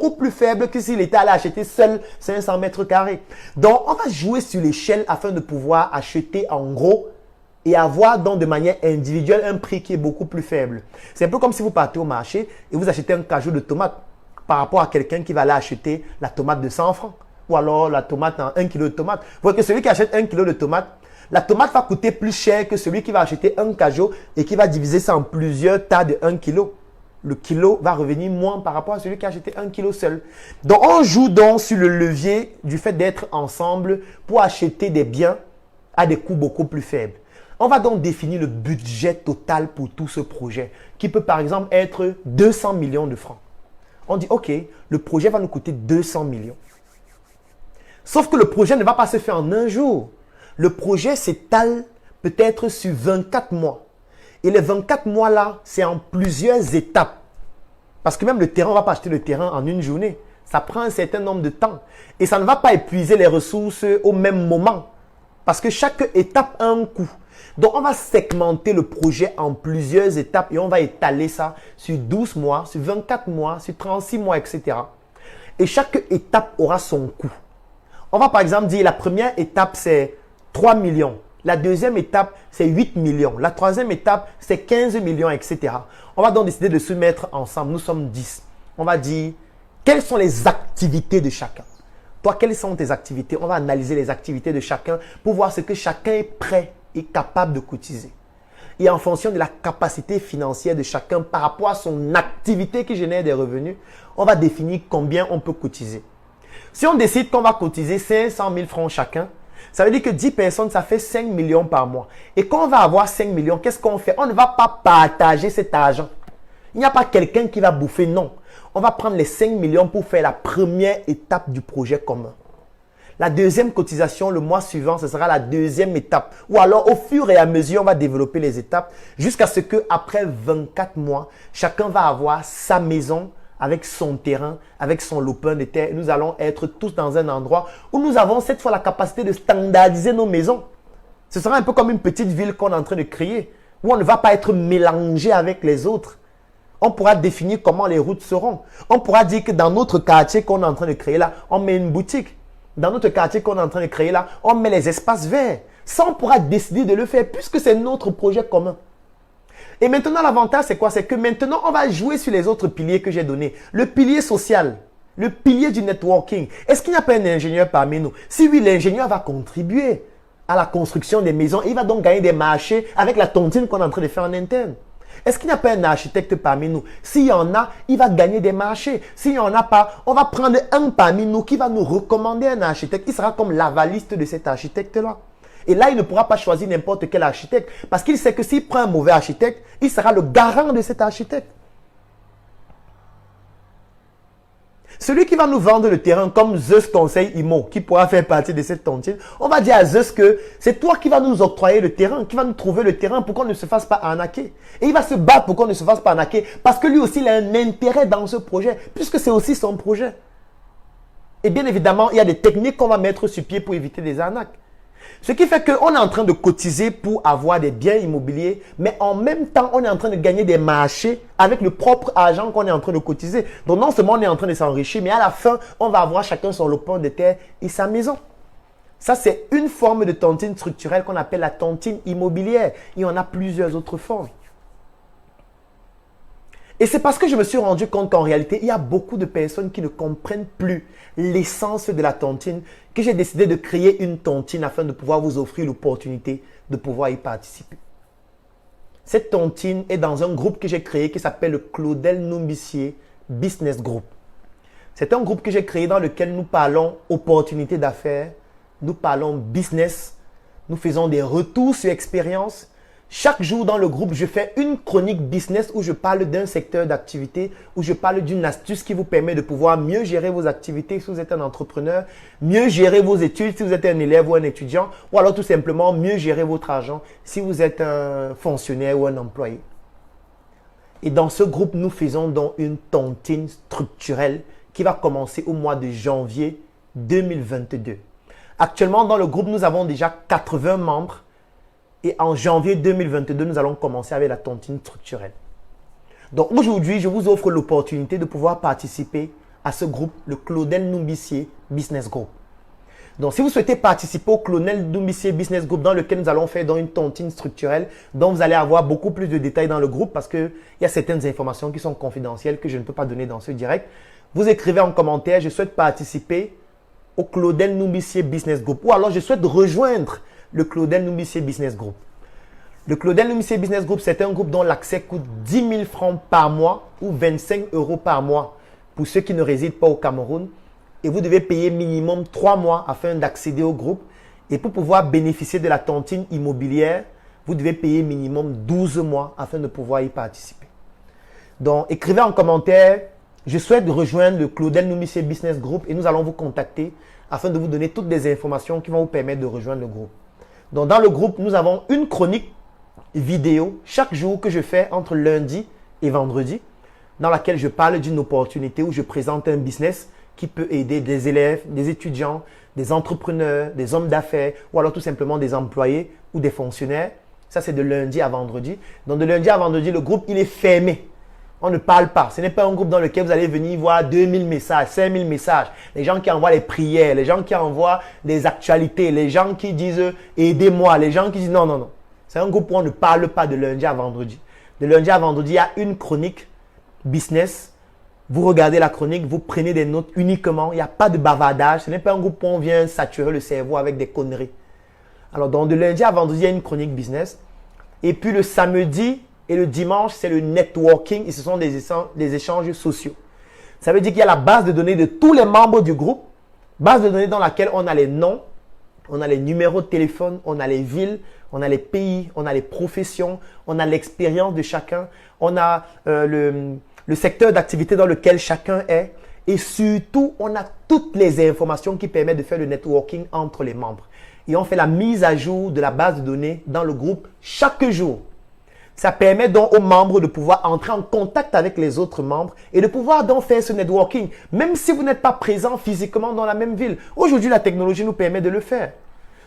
beaucoup plus faible que s'il était allé acheter seul 500 mètres carrés. Donc, on va jouer sur l'échelle afin de pouvoir acheter en gros et avoir donc de manière individuelle un prix qui est beaucoup plus faible. C'est un peu comme si vous partez au marché et vous achetez un cajou de tomates par rapport à quelqu'un qui va aller acheter la tomate de 100 francs ou alors la tomate en 1 kg de tomates. Vous voyez que celui qui achète 1 kg de tomates, la tomate va coûter plus cher que celui qui va acheter un cajou et qui va diviser ça en plusieurs tas de 1 kg. Le kilo va revenir moins par rapport à celui qui a acheté 1 kilo seul. Donc, on joue donc sur le levier du fait d'être ensemble pour acheter des biens à des coûts beaucoup plus faibles. On va donc définir le budget total pour tout ce projet, qui peut par exemple être 200 millions de francs. On dit, OK, le projet va nous coûter 200 millions. Sauf que le projet ne va pas se faire en un jour. Le projet s'étale peut-être sur 24 mois. Et les 24 mois-là, c'est en plusieurs étapes. Parce que même le terrain, on ne va pas acheter le terrain en une journée. Ça prend un certain nombre de temps. Et ça ne va pas épuiser les ressources au même moment. Parce que chaque étape a un coût. Donc, on va segmenter le projet en plusieurs étapes et on va étaler ça sur 12 mois, sur 24 mois, sur 36 mois, etc. Et chaque étape aura son coût. On va par exemple dire la première étape, c'est 3 millions. La deuxième étape, c'est 8 millions. La troisième étape, c'est 15 millions, etc. On va donc décider de se mettre ensemble. Nous sommes 10. On va dire, quelles sont les activités de chacun? Toi, quelles sont tes activités? On va analyser les activités de chacun pour voir ce que chacun est prêt et capable de cotiser. Et en fonction de la capacité financière de chacun par rapport à son activité qui génère des revenus, on va définir combien on peut cotiser. Si on décide qu'on va cotiser 500 000 francs chacun, ça veut dire que 10 personnes, ça fait 5 millions par mois. Et quand on va avoir 5 millions, qu'est-ce qu'on fait? On ne va pas partager cet argent. Il n'y a pas quelqu'un qui va bouffer, non. On va prendre les 5 millions pour faire la première étape du projet commun. La deuxième cotisation, le mois suivant, ce sera la deuxième étape. Ou alors, au fur et à mesure, on va développer les étapes jusqu'à ce qu'après 24 mois, chacun va avoir sa maison avec son terrain, avec son lopin de terre. Nous allons être tous dans un endroit où nous avons cette fois la capacité de standardiser nos maisons. Ce sera un peu comme une petite ville qu'on est en train de créer, où on ne va pas être mélangé avec les autres. On pourra définir comment les routes seront. On pourra dire que dans notre quartier qu'on est en train de créer là, on met une boutique. Dans notre quartier qu'on est en train de créer là, on met les espaces verts. Ça, on pourra décider de le faire puisque c'est notre projet commun. Et maintenant, l'avantage, c'est quoi? C'est que maintenant, on va jouer sur les autres piliers que j'ai donnés. Le pilier social, le pilier du networking. Est-ce qu'il n'y a pas un ingénieur parmi nous? Si oui, l'ingénieur va contribuer à la construction des maisons. Il va donc gagner des marchés avec la tontine qu'on est en train de faire en interne. Est-ce qu'il n'y a pas un architecte parmi nous? S'il y en a, il va gagner des marchés. S'il n'y en a pas, on va prendre un parmi nous qui va nous recommander un architecte. Il sera comme l'avaliste de cet architecte-là. Et là, il ne pourra pas choisir n'importe quel architecte parce qu'il sait que s'il prend un mauvais architecte, il sera le garant de cet architecte. Celui qui va nous vendre le terrain comme Zeus Conseil Imo, qui pourra faire partie de cette tontine, on va dire à Zeus que c'est toi qui vas nous octroyer le terrain, qui va nous trouver le terrain pour qu'on ne se fasse pas arnaquer. Et il va se battre pour qu'on ne se fasse pas arnaquer parce que lui aussi, il a un intérêt dans ce projet, puisque c'est aussi son projet. Et bien évidemment, il y a des techniques qu'on va mettre sur pied pour éviter des arnaques. Ce qui fait qu'on est en train de cotiser pour avoir des biens immobiliers, mais en même temps, on est en train de gagner des marchés avec le propre argent qu'on est en train de cotiser. Donc non seulement on est en train de s'enrichir, mais à la fin, on va avoir chacun son lopin de terre et sa maison. Ça, c'est une forme de tontine structurelle qu'on appelle la tontine immobilière. Il y en a plusieurs autres formes. Et c'est parce que je me suis rendu compte qu'en réalité, il y a beaucoup de personnes qui ne comprennent plus l'essence de la tontine que j'ai décidé de créer une tontine afin de pouvoir vous offrir l'opportunité de pouvoir y participer. Cette tontine est dans un groupe que j'ai créé qui s'appelle le Claudel Numbissier Business Group. C'est un groupe que j'ai créé dans lequel nous parlons opportunités d'affaires, nous parlons business, nous faisons des retours sur expérience. Chaque jour dans le groupe, je fais une chronique business où je parle d'un secteur d'activité, où je parle d'une astuce qui vous permet de pouvoir mieux gérer vos activités si vous êtes un entrepreneur, mieux gérer vos études si vous êtes un élève ou un étudiant, ou alors tout simplement mieux gérer votre argent si vous êtes un fonctionnaire ou un employé. Et dans ce groupe, nous faisons donc une tontine structurelle qui va commencer au mois de janvier 2022. Actuellement, dans le groupe, nous avons déjà 80 membres. Et en janvier 2022, nous allons commencer avec la tontine structurelle. Donc aujourd'hui, je vous offre l'opportunité de pouvoir participer à ce groupe, le Claudel Numbissier Business Group. Donc, si vous souhaitez participer au Claudel Numbissier Business Group dans lequel nous allons faire une tontine structurelle, dont vous allez avoir beaucoup plus de détails dans le groupe parce qu'il y a certaines informations qui sont confidentielles que je ne peux pas donner dans ce direct, vous écrivez en commentaire « Je souhaite participer au Claudel Numbissier Business Group » ou alors « Je souhaite rejoindre le Claudel Numbissier Business Group ». Le Claudel Numbissier Business Group, c'est un groupe dont l'accès coûte 10 000 francs par mois ou 25 € par mois pour ceux qui ne résident pas au Cameroun. Et vous devez payer minimum 3 mois afin d'accéder au groupe. Et pour pouvoir bénéficier de la tontine immobilière, vous devez payer minimum 12 mois afin de pouvoir y participer. Donc, écrivez en commentaire « Je souhaite rejoindre le Claudel Numbissier Business Group » et nous allons vous contacter afin de vous donner toutes les informations qui vont vous permettre de rejoindre le groupe. Donc, dans le groupe, nous avons une chronique vidéo chaque jour que je fais entre lundi et vendredi dans laquelle je parle d'une opportunité où je présente un business qui peut aider des élèves, des étudiants, des entrepreneurs, des hommes d'affaires ou alors tout simplement des employés ou des fonctionnaires. Ça, c'est de lundi à vendredi. Donc, de lundi à vendredi, le groupe, il est fermé. On ne parle pas. Ce n'est pas un groupe dans lequel vous allez venir voir 2000 messages, 5000 messages. Les gens qui envoient les prières, les gens qui envoient les actualités, les gens qui disent « aidez-moi », les gens qui disent « non, non, non ». C'est un groupe où on ne parle pas de lundi à vendredi. De lundi à vendredi, il y a une chronique business. Vous regardez la chronique, vous prenez des notes uniquement. Il n'y a pas de bavardage. Ce n'est pas un groupe où on vient saturer le cerveau avec des conneries. Alors, donc de lundi à vendredi, il y a une chronique business. Et puis le samedi et le dimanche, c'est le networking et ce sont des échanges sociaux. Ça veut dire qu'il y a la base de données de tous les membres du groupe. Base de données dans laquelle on a les noms, on a les numéros de téléphone, on a les villes, on a les pays, on a les professions, on a l'expérience de chacun, on a le secteur d'activité dans lequel chacun est et surtout, on a toutes les informations qui permettent de faire le networking entre les membres. Et on fait la mise à jour de la base de données dans le groupe chaque jour. Ça permet donc aux membres de pouvoir entrer en contact avec les autres membres et de pouvoir donc faire ce networking, même si vous n'êtes pas présent physiquement dans la même ville. Aujourd'hui, la technologie nous permet de le faire.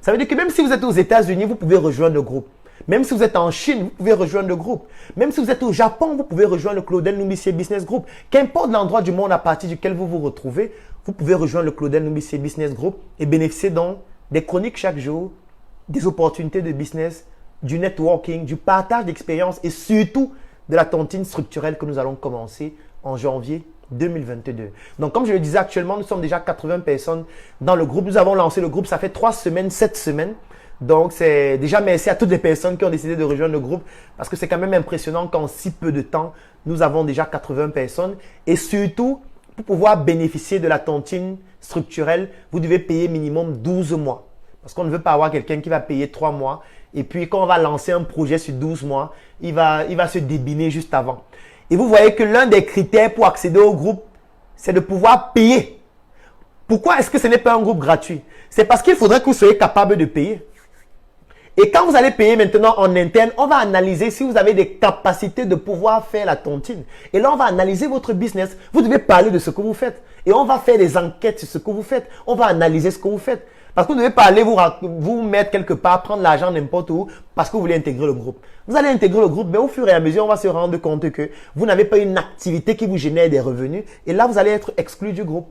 Ça veut dire que même si vous êtes aux États-Unis, vous pouvez rejoindre le groupe. Même si vous êtes en Chine, vous pouvez rejoindre le groupe. Même si vous êtes au Japon, vous pouvez rejoindre le Claudel Numbissier Business Group. Qu'importe l'endroit du monde à partir duquel vous vous retrouvez, vous pouvez rejoindre le Claudel Numbissier Business Group et bénéficier donc des chroniques chaque jour, des opportunités de business, du networking, du partage d'expériences et surtout de la tontine structurelle que nous allons commencer en janvier 2022. Donc, comme je le disais actuellement, nous sommes déjà 80 personnes dans le groupe. Nous avons lancé le groupe, ça fait 3 semaines, 7 semaines. Donc, c'est déjà merci à toutes les personnes qui ont décidé de rejoindre le groupe parce que c'est quand même impressionnant qu'en si peu de temps, nous avons déjà 80 personnes. Et surtout, pour pouvoir bénéficier de la tontine structurelle, vous devez payer minimum 12 mois. Parce qu'on ne veut pas avoir quelqu'un qui va payer 3 mois. Et puis, quand on va lancer un projet sur 12 mois, il va se débiner juste avant. Et vous voyez que l'un des critères pour accéder au groupe, c'est de pouvoir payer. Pourquoi est-ce que ce n'est pas un groupe gratuit? C'est parce qu'il faudrait que vous soyez capable de payer. Et quand vous allez payer maintenant en interne, on va analyser si vous avez des capacités de pouvoir faire la tontine. Et là, on va analyser votre business. Vous devez parler de ce que vous faites. Et on va faire des enquêtes sur ce que vous faites. On va analyser ce que vous faites. Parce que vous devez pas aller vous mettre quelque part, prendre l'argent n'importe où parce que vous voulez intégrer le groupe. Vous allez intégrer le groupe, mais au fur et à mesure, on va se rendre compte que vous n'avez pas une activité qui vous génère des revenus. Et là, vous allez être exclu du groupe.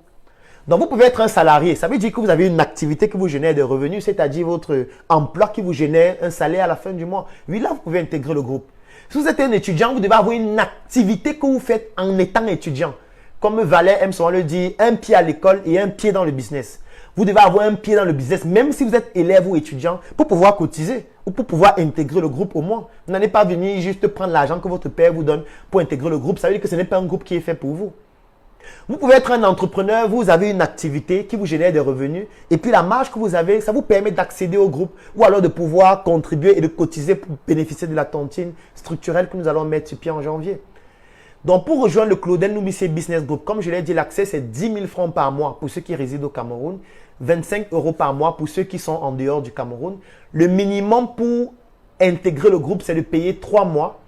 Donc, vous pouvez être un salarié. Ça veut dire que vous avez une activité qui vous génère des revenus, c'est-à-dire votre emploi qui vous génère un salaire à la fin du mois. Oui, là, vous pouvez intégrer le groupe. Si vous êtes un étudiant, vous devez avoir une activité que vous faites en étant étudiant. Comme Valère aime souvent le dire, un pied à l'école et un pied dans le business. Vous devez avoir un pied dans le business, même si vous êtes élève ou étudiant, pour pouvoir cotiser ou pour pouvoir intégrer le groupe au moins. Vous n'allez pas venir juste prendre l'argent que votre père vous donne pour intégrer le groupe. Ça veut dire que ce n'est pas un groupe qui est fait pour vous. Vous pouvez être un entrepreneur, vous avez une activité qui vous génère des revenus et puis la marge que vous avez, ça vous permet d'accéder au groupe ou alors de pouvoir contribuer et de cotiser pour bénéficier de la tontine structurelle que nous allons mettre sur pied en janvier. Donc, pour rejoindre le Claudel Numbissier Business Group, comme je l'ai dit, l'accès, c'est 10 000 francs par mois pour ceux qui résident au Cameroun, 25 € par mois pour ceux qui sont en dehors du Cameroun. Le minimum pour intégrer le groupe, c'est de payer 3 mois.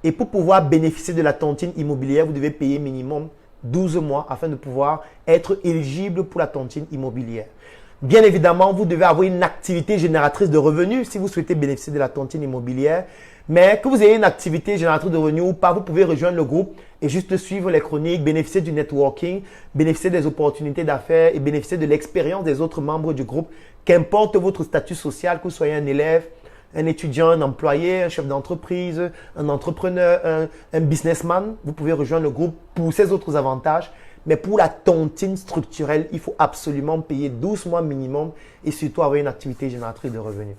Et pour pouvoir bénéficier de la tontine immobilière, vous devez payer minimum 12 mois afin de pouvoir être éligible pour la tontine immobilière. Bien évidemment, vous devez avoir une activité génératrice de revenus si vous souhaitez bénéficier de la tontine immobilière. Mais que vous ayez une activité génératrice de revenus ou pas, vous pouvez rejoindre le groupe et juste suivre les chroniques, bénéficier du networking, bénéficier des opportunités d'affaires et bénéficier de l'expérience des autres membres du groupe. Qu'importe votre statut social, que vous soyez un élève, un étudiant, un employé, un chef d'entreprise, un entrepreneur, un businessman, vous pouvez rejoindre le groupe pour ces autres avantages. Mais pour la tontine structurelle, il faut absolument payer 12 mois minimum et surtout avoir une activité génératrice de revenus.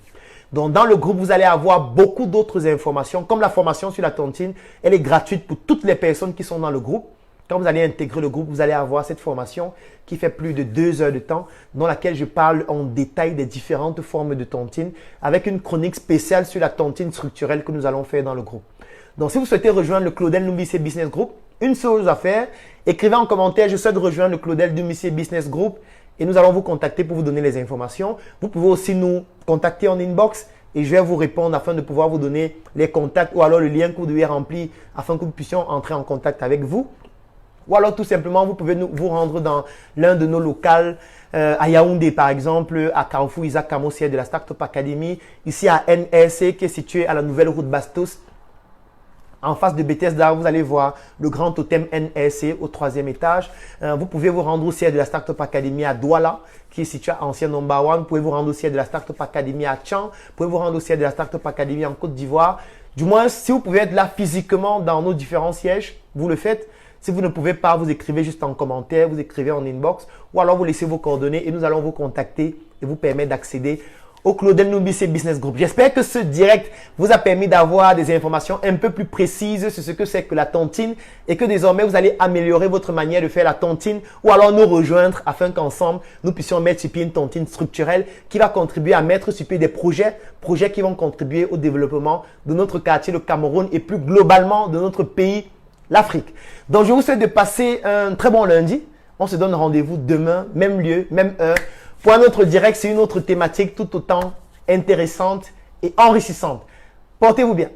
Donc, dans le groupe, vous allez avoir beaucoup d'autres informations. Comme la formation sur la tontine, elle est gratuite pour toutes les personnes qui sont dans le groupe. Quand vous allez intégrer le groupe, vous allez avoir cette formation qui fait plus de 2 heures de temps, dans laquelle je parle en détail des différentes formes de tontine, avec une chronique spéciale sur la tontine structurelle que nous allons faire dans le groupe. Donc, si vous souhaitez rejoindre le Claudel Numbissier Business Group, une seule chose à faire, écrivez en commentaire « Je souhaite rejoindre le Claudel Numbissier Business Group » et nous allons vous contacter pour vous donner les informations. Vous pouvez aussi nous contacter en inbox et je vais vous répondre afin de pouvoir vous donner les contacts ou alors le lien que vous devez remplir afin que nous puissions entrer en contact avec vous. Ou alors tout simplement, vous pouvez vous rendre dans l'un de nos locales à Yaoundé par exemple, à Carrefour Isaac Camo, siège de la Startup Academy, ici à NRC qui est situé à la nouvelle route Bastos. En face de Bethesda, vous allez voir le grand totem NRC au 3e étage. Vous pouvez vous rendre au siège de la Startup Academy à Douala, qui est situé à Ancien Number One. Vous pouvez vous rendre au siège de la Startup Academy à Tchang. Vous pouvez vous rendre au siège de la Startup Academy en Côte d'Ivoire. Du moins, si vous pouvez être là physiquement dans nos différents sièges, vous le faites. Si vous ne pouvez pas, vous écrivez juste en commentaire, vous écrivez en inbox ou alors vous laissez vos coordonnées et nous allons vous contacter et vous permettre d'accéder au Claudel Numbissier Business Group. J'espère que ce direct vous a permis d'avoir des informations un peu plus précises sur ce que c'est que la tontine et que désormais vous allez améliorer votre manière de faire la tontine ou alors nous rejoindre afin qu'ensemble nous puissions mettre sur pied une tontine structurelle qui va contribuer à mettre sur pied des projets qui vont contribuer au développement de notre quartier, le Cameroun et plus globalement de notre pays, l'Afrique. Donc je vous souhaite de passer un très bon lundi. On se donne rendez-vous demain, même lieu, même heure. Pour un autre direct, c'est une autre thématique tout autant intéressante et enrichissante. Portez-vous bien.